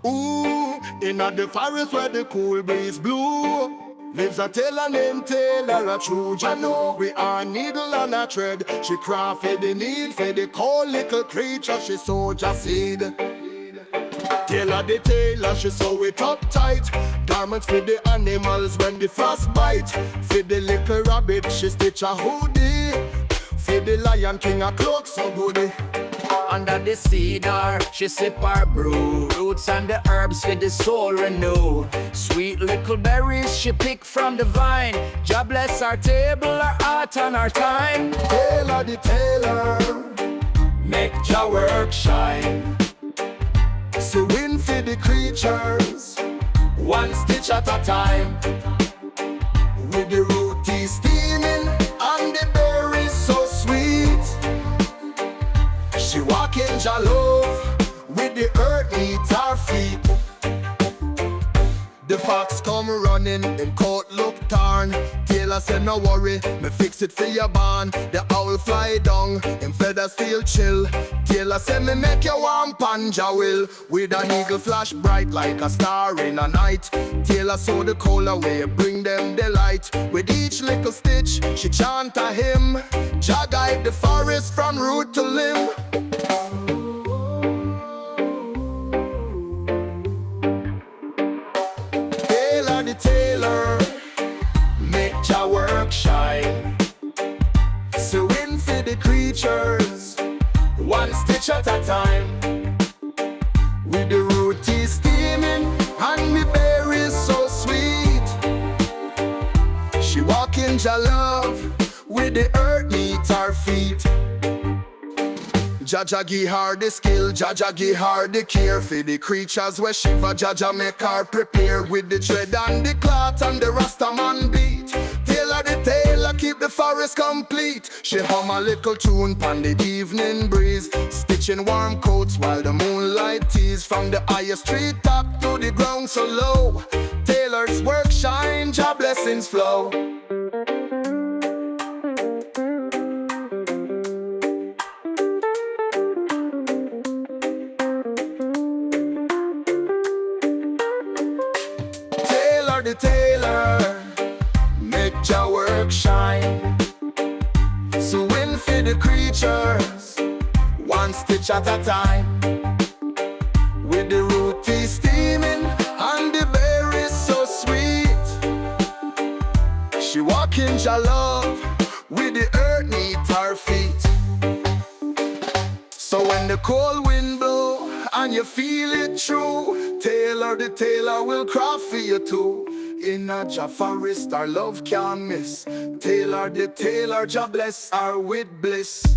Ooh, in the forest where the cool breeze blew, lives a tailor named Tailor, a true Jano. We are needle and a thread. She crafted the need for the cold little creature. She soldier seed. Tailor the tailor, she sew it up tight. Garments for the animals when the frost bite. For the little rabbit, she stitch a hoodie. For the lion king, a cloak so goody. Under the cedar, she sip her brew. Roots and the herbs with the soul renew. Sweet little berries she pick from the vine. Jah bless our table, our art and our time. Tailor the tailor, Make Jah work shine. sewing for the creatures, One stitch at a time. with the rooty steaming and the berries so sweet. She walk in Jah love with the earth neath her feet. The fox come running, him coat look torn. Tailor said no worry, me fix it for your barn. The owl fly down, him feathers feel chill. Tailor said me make you warm panja will. With an eagle flash bright like a star in a night. Tailor saw the cold away, bring them delight. With each little stitch, she chant a hymn. Jah guide the forest from root to limb. Tailor the tailor, Make Jah work shine. sewing for the creatures, One stitch at a time. with the rooty steaming and the berries so sweet. She walk in Jah love with the earth neath her feet. Jah give her the skill, Jah give her the care. For the creatures where shiver, Jah make her prepare. With the thread and the cloth and the Rastaman beat. Tailor the tailor, keep the forest complete. She hum a little tune pon the evening breeze, stitching warm coats while the moonlight tease. From the highest tree top to the ground so low, Tailor's work shine, Jah blessings flow. Tailor the tailor, make Jah work shine. Sewing for the creatures, one stitch at a time. With the rooty steaming and the berries so sweet. She walk in Jah love with the earth neath her feet. So when the cold wind blow and you feel it true, Tailor the tailor will craft for you too. In a Jah forest our love can't miss. Tailor the tailor, Jah bless her with bliss.